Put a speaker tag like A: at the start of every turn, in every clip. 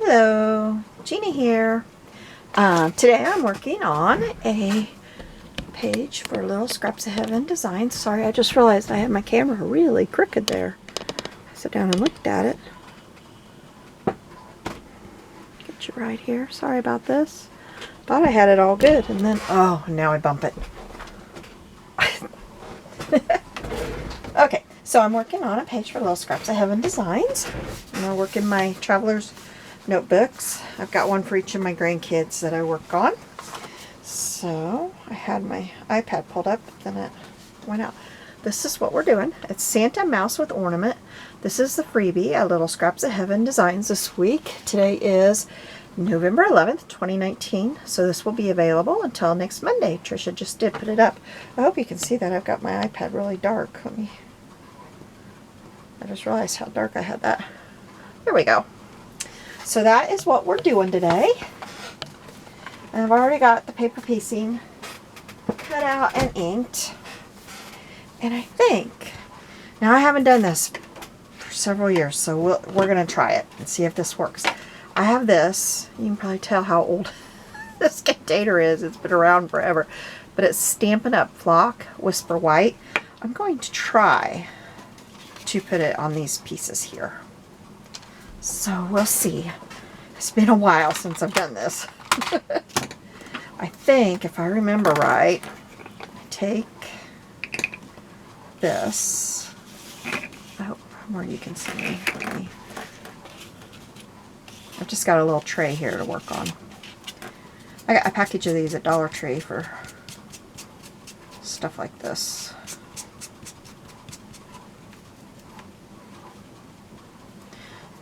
A: Hello, Gina here. Today I'm working on a page for Little Scraps of Heaven Designs. Sorry, I just realized I had my camera really crooked there. I sat down and looked at it. Get you right here. Sorry about this. Thought I had it all good, and then, oh, now I bump it. Okay, so I'm working on a page for Little Scraps of Heaven Designs. I'm going to work in my traveler's notebooks. I've got one for each of my grandkids that I work on. So I had my iPad pulled up, then it went out. This is what we're doing. It's Santa Mouse with Ornament. This is the freebie at Little Scraps of Heaven Designs this week. Today is November 11th, 2019. So this will be available until next Monday. Tricia just did put it up. I hope you can see that. I've got my iPad really dark. I just realized how dark I had that. There we go. So that is what we're doing today. And I've already got the paper piecing cut out and inked. And I think, now I haven't done this for several years, so we're going to try it and see if this works. I have this. You can probably tell how old this container is. It's been around forever. But it's Stampin' Up! Flock Whisper White. I'm going to try to put it on these pieces here. So we'll see. It's been a while since I've done this. I think, if I remember right, take this. I hope more you can see me. I've just got a little tray here to work on. I got a package of these at Dollar Tree for stuff like this.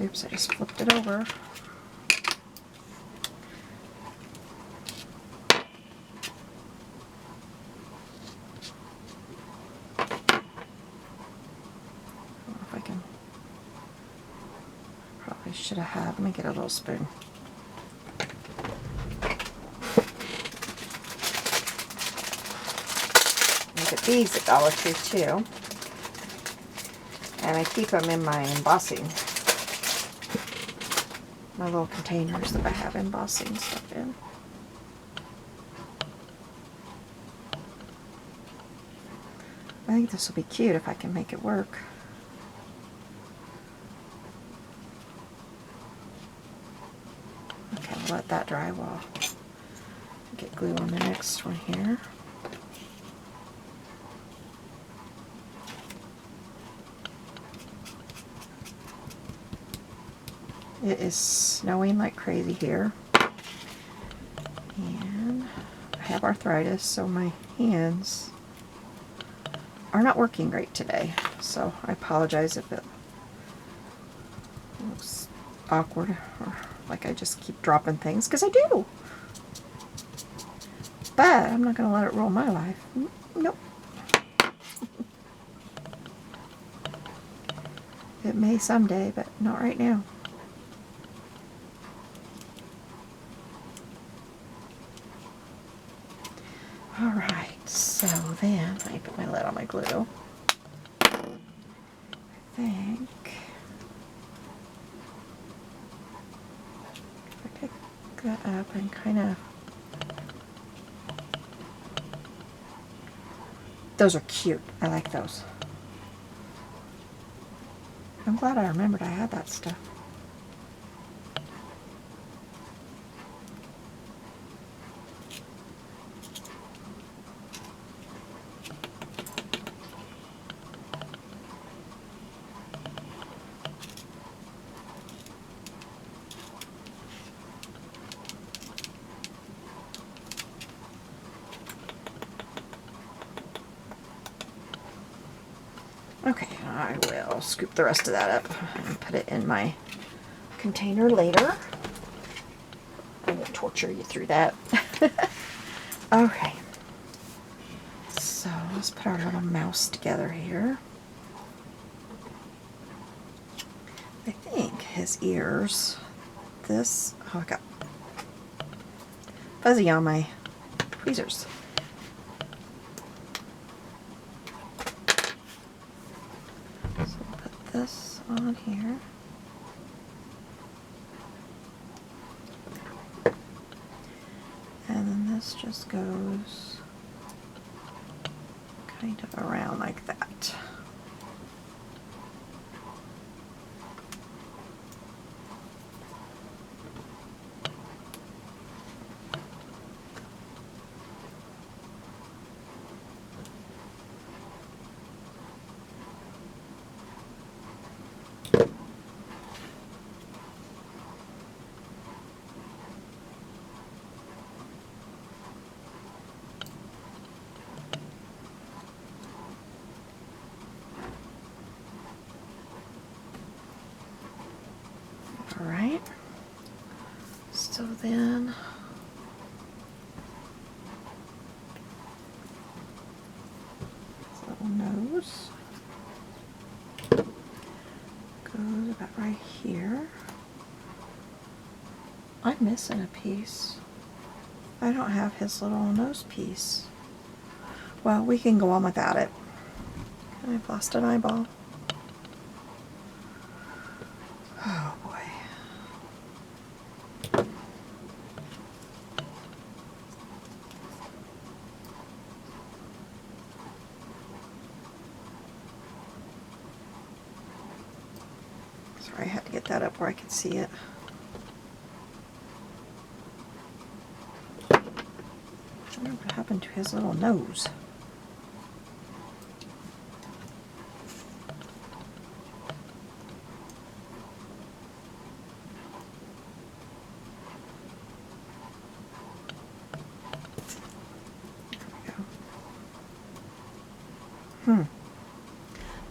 A: Oops, I just flipped it over. If I can, probably should have had, let me get a little spoon. I get these at Dollar Tree too. And I keep them in my embossing. My little containers that I have embossing stuff in. I think this will be cute if I can make it work. Okay, we'll let that dry while I get glue on the next one here. It is snowing like crazy here, and I have arthritis, so my hands are not working great today, so I apologize if it looks awkward or like I just keep dropping things, because I do, but I'm not going to let it rule my life. Nope. It may someday, but not right now. Alright, so then, let me put my lid on my glue. I think if I pick that up and kind of, those are cute. I like those. I'm glad I remembered I had that stuff. Okay, I will scoop the rest of that up and put it in my container later. I won't torture you through that. Okay, so let's put our little mouse together here. I think his ears, this, oh, I got fuzzy on my tweezers. So we'll put this on here. this just goes kind of around like that. Alright, so then this little nose goes about right here. I'm missing a piece. I don't have his little nose piece. Well, we can go on without it. I've lost an eyeball. Oh boy. Sorry, I had to get that up where I could see it. I wonder what happened to his little nose.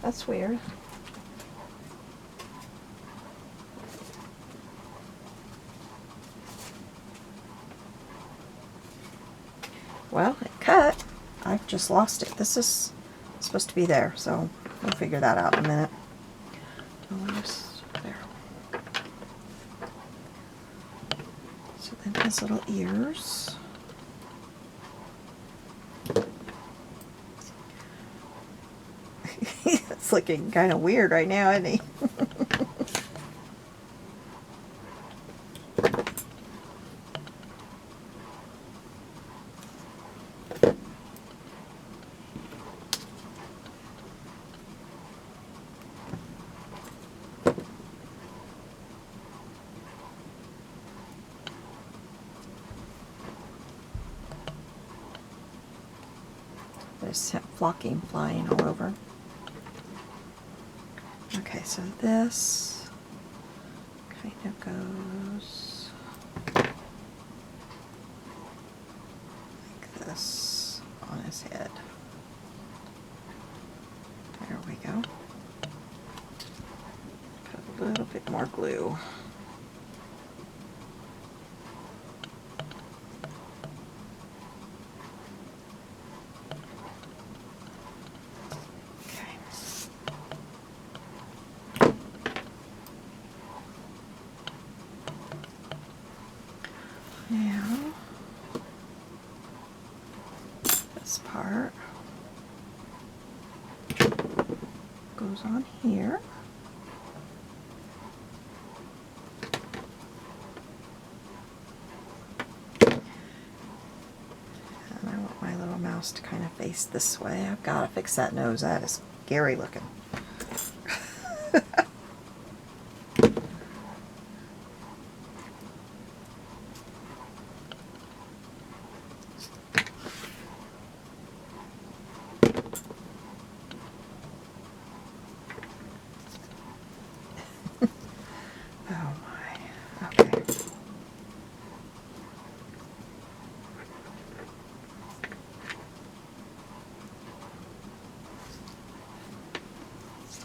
A: That's weird. Well, it cut. I've just lost it. This is supposed to be there, so we'll figure that out in a minute. There. So then his little ears. It's looking kind of weird right now, isn't he? There's flocking flying all over. Okay, so this kind of goes like this on his head. There we go. Put a little bit more glue. Now, this part goes on here. And I want my little mouse to kind of face this way. I've got to fix that nose. That is scary looking.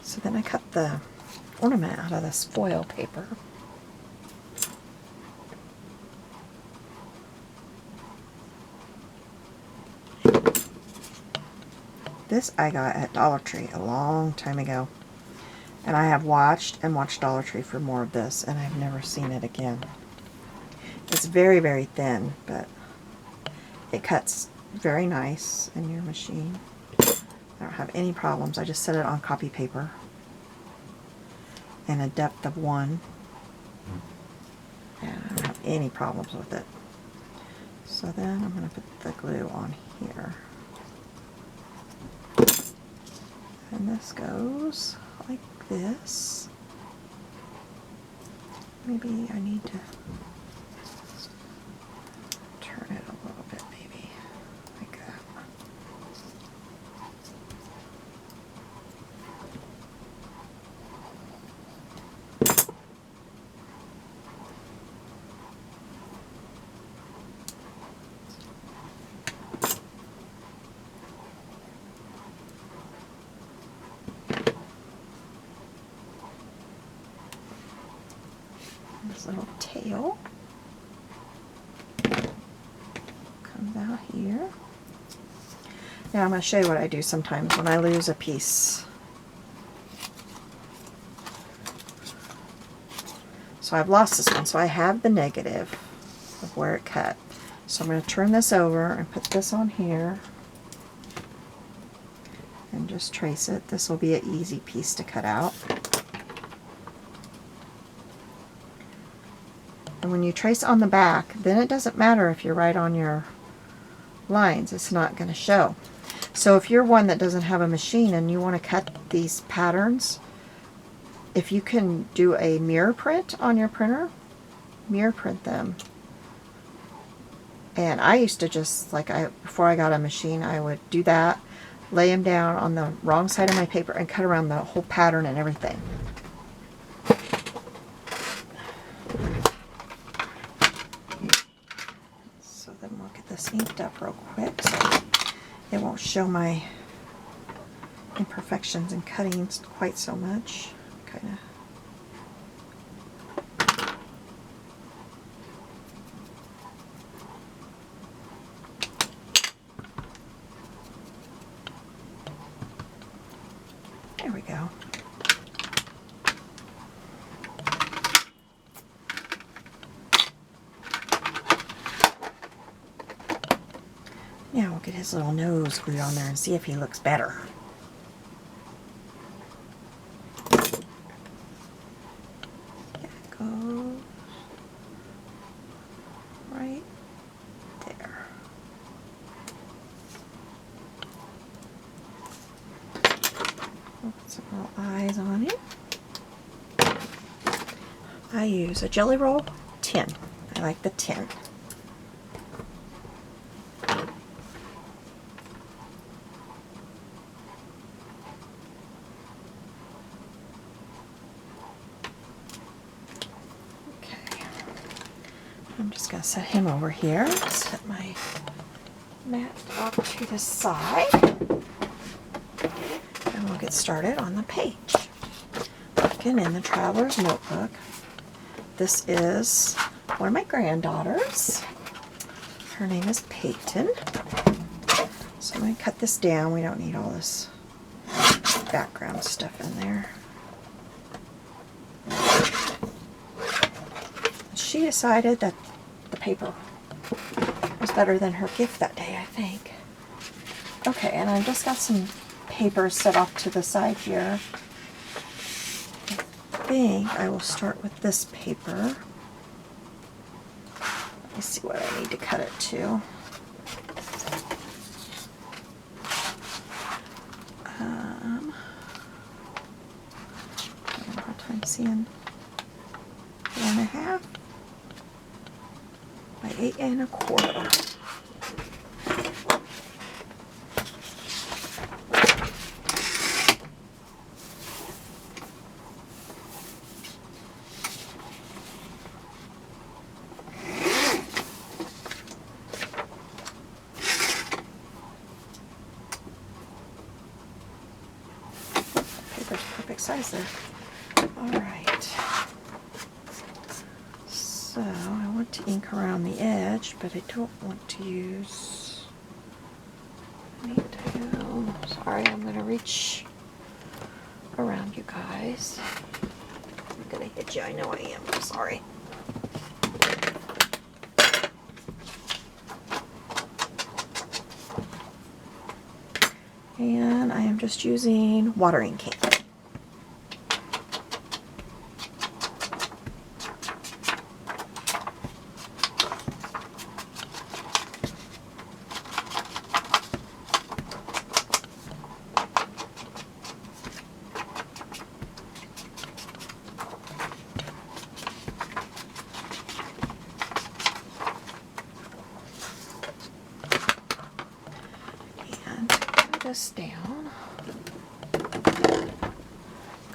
A: So then I cut the ornament out of this foil paper. This I got at Dollar Tree a long time ago. And I have watched and watched Dollar Tree for more of this, and I've never seen it again. It's very, very thin, but it cuts very nice in your machine. I don't have any problems. I just set it on copy paper and a depth of 1. And I don't have any problems with it. So then I'm going to put the glue on here. And this goes like this. Maybe I need to turn it a little bit, maybe like that. This little tail comes out here. Now I'm going to show you what I do sometimes when I lose a piece. So I've lost this one, so I have the negative of where it cut. So I'm going to turn this over and put this on here and just trace it. This will be an easy piece to cut out. And when you trace on the back, then it doesn't matter if you're right on your lines, it's not going to show. So if you're one that doesn't have a machine and you want to cut these patterns, if you can do a mirror print on your printer, mirror print them. And I used to just, before I got a machine, I would do that, lay them down on the wrong side of my paper and cut around the whole pattern and everything. So then we'll get this inked up real quick so it won't show my imperfections in cutting quite so much. Kind of. There we go. Now we'll get his little nose glued on there and see if he looks better. There it goes. Right there. We'll put some little eyes on it. I use a Jelly Roll tin. I like the tin. I'm just going to set him over here. Set my mat off to the side. And we'll get started on the page. Looking in the Traveler's Notebook. This is one of my granddaughters. Her name is Peyton. So I'm going to cut this down. We don't need all this background stuff in there. She decided that the paper was better than her gift that day, I think. Okay, and I've just got some paper set off to the side here. I think I will start with this paper. Let me see what I need to cut it to. I have a hard time seeing 4.5 by 8 1/4. Paper's perfect size there. All right. So I want to ink around the edge, but I don't want to use. I need to. Sorry, I'm going to reach around you guys. I'm going to hit you. I know I am. I'm sorry. And I am just using water ink. this down. I'm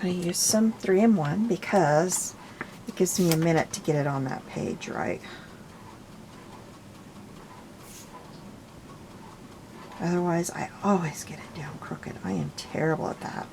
A: going to use some 3-in-1 because it gives me a minute to get it on that page right. Otherwise, I always get it down crooked. I am terrible at that.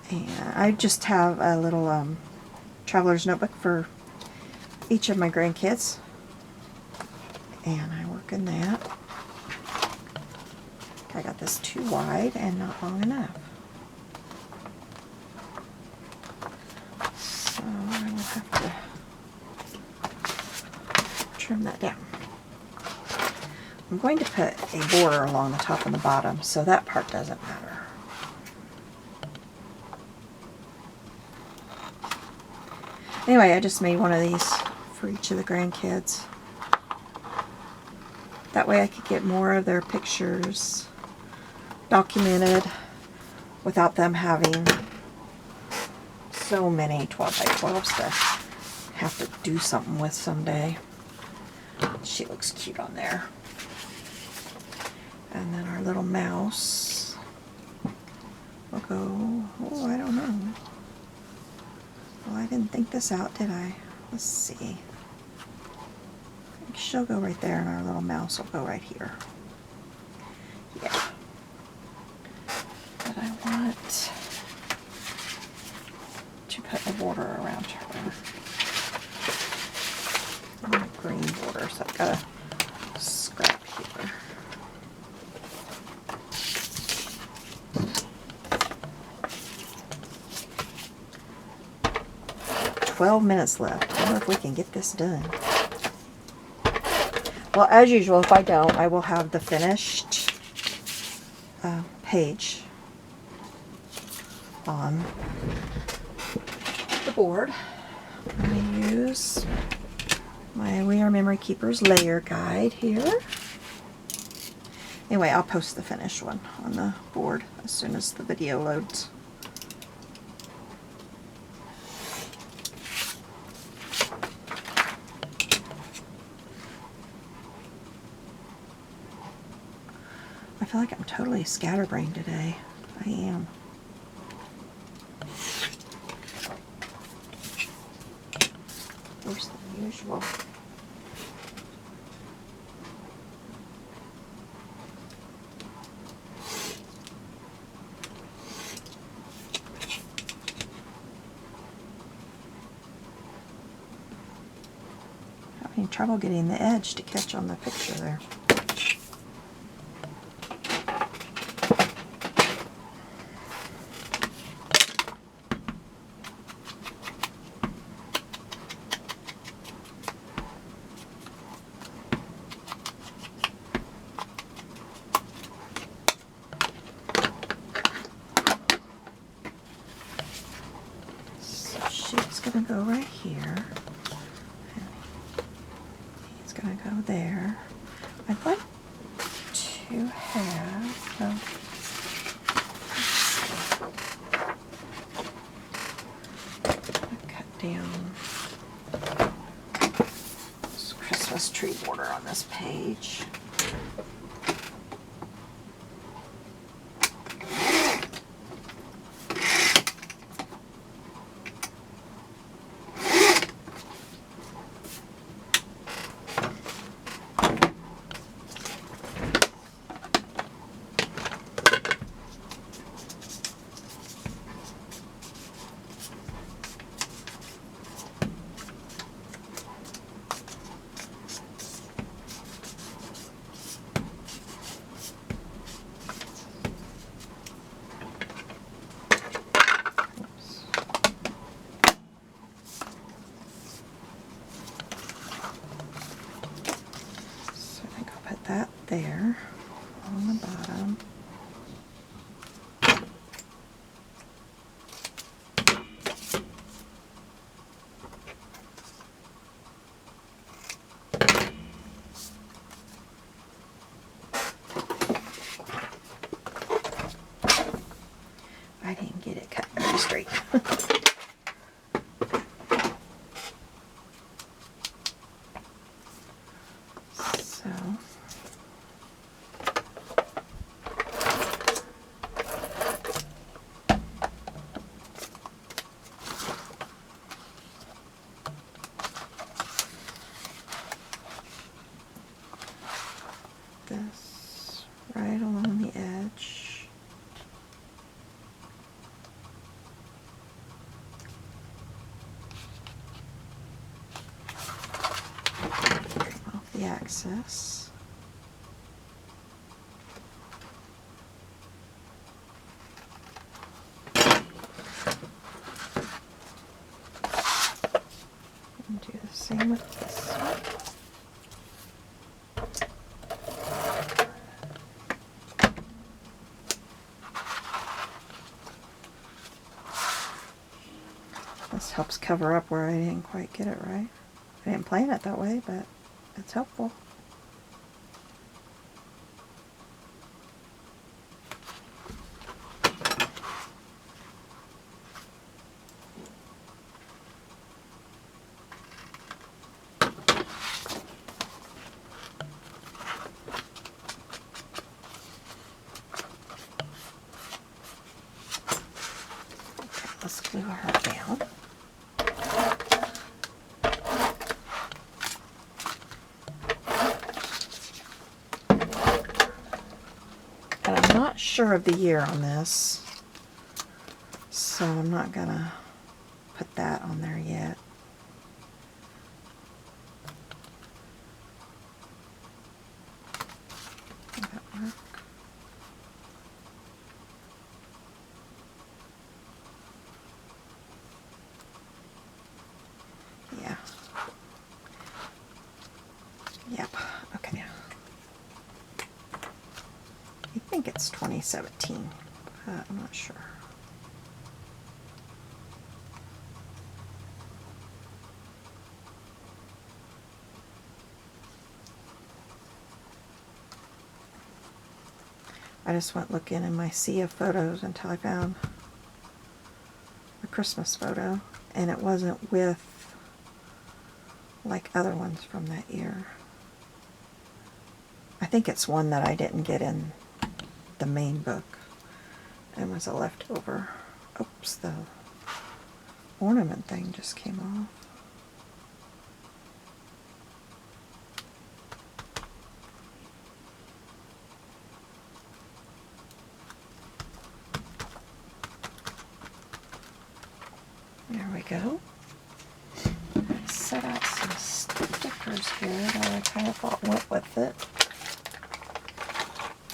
A: And I just have a little traveler's notebook for each of my grandkids. And I work in that. I got this too wide and not long enough. So I will have to trim that down. I'm going to put a border along the top and the bottom, so that part doesn't matter. Anyway, I just made one of these for each of the grandkids. That way I could get more of their pictures documented without them having so many 12 by 12s to have to do something with someday. She looks cute on there. And then our little mouse will go, oh, I don't know. Well, I didn't think this out, did I? Let's see. I think she'll go right there and our little mouse will go right here. Yeah. But I want to put a border around her. I want a green border, so I've got a scrap here. $12 left. I wonder if we can get this done. Well, as usual, if I don't, I will have the finished page on the board. I'm going to use my We Are Memory Keepers layer guide here. Anyway, I'll post the finished one on the board as soon as the video loads. I feel like I'm totally scatterbrained today. I am. Worse than usual. Having trouble getting the edge to catch on the picture there. Going to go right here. He's going to go there. I'd like to have cut down this Christmas tree border on this page. That there on the bottom. straight. So this right along the edge. Off the axis. And do the same with this one. This helps cover up where I didn't quite get it right. I didn't plan it that way, but it's helpful. Let's glue her down. And I'm not sure of the year on this, so I'm not gonna put that on there yet. Will that work? Yeah. Yep. Okay. I think it's 2017, but I'm not sure. I just went looking in my sea of photos until I found a Christmas photo, and it wasn't with like other ones from that year. I think it's one that I didn't get in the main book and was a leftover. Oops, the ornament thing just came off. There we go. Set out some stickers here that I kind of thought went with it.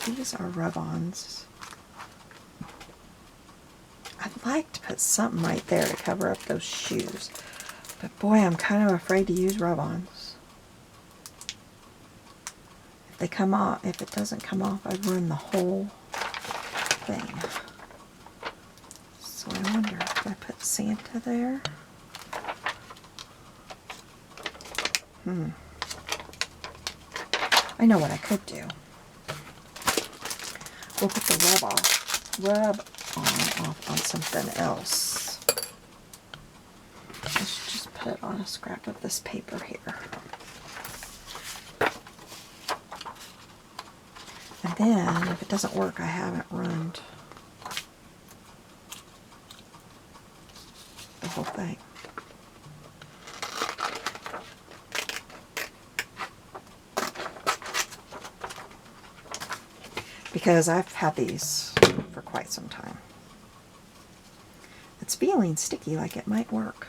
A: These are rub-ons. I'd like to put something right there to cover up those shoes, but boy, I'm kind of afraid to use rub-ons. If they come off, if it doesn't come off, I'd ruin the whole thing. So I wonder if I put Santa there. I know what I could do. We'll put the rub-on off on something else. Let's just put it on a scrap of this paper here. And then, if it doesn't work, I haven't ruined the whole thing. Because I've had these for quite some time. It's feeling sticky, like it might work.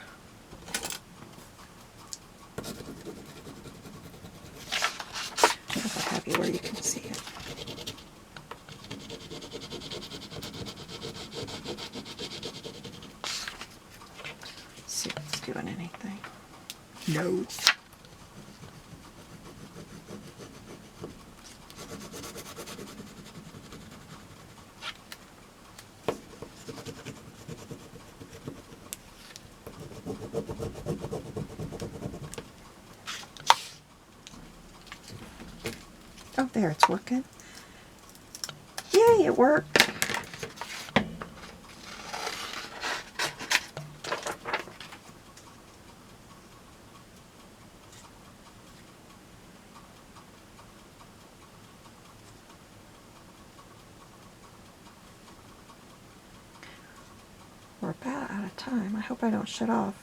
A: If I have you where you can see it. Let's see if it's doing anything. No. Oh, there, it's working. Yay, it worked. time. I hope I don't shut off.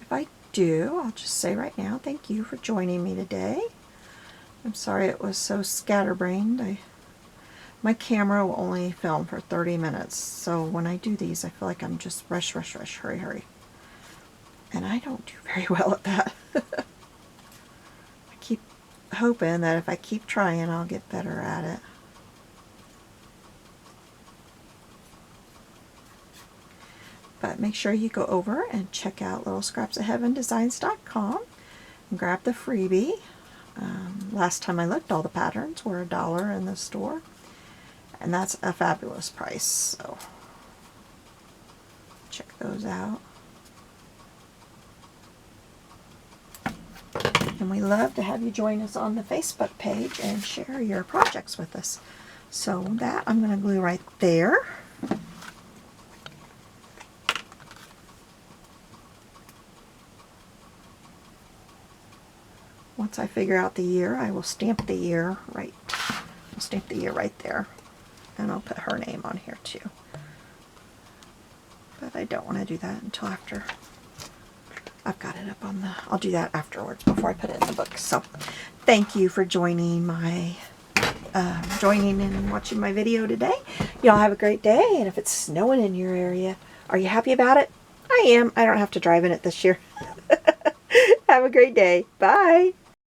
A: If I do, I'll just say right now, thank you for joining me today. I'm sorry it was so scatterbrained. My camera will only film for 30 minutes, so when I do these, I feel like I'm just rush, hurry, hurry. And I don't do very well at that. I keep hoping that if I keep trying, I'll get better at it. But make sure you go over and check out littlescrapsofheavendesigns.com and grab the freebie. Last time I looked, all the patterns were $1 in the store, and that's a fabulous price, so check those out. And we love to have you join us on the Facebook page and share your projects with us. So that I'm going to glue right there. Once I figure out the year, I will stamp the year right. I'll stamp the year right there, and I'll put her name on here too. But I don't want to do that until after I've got it up on the. I'll do that afterwards before I put it in the book. So, thank you for joining and watching my video today. Y'all have a great day, and if it's snowing in your area, are you happy about it? I am. I don't have to drive in it this year. Have a great day. Bye.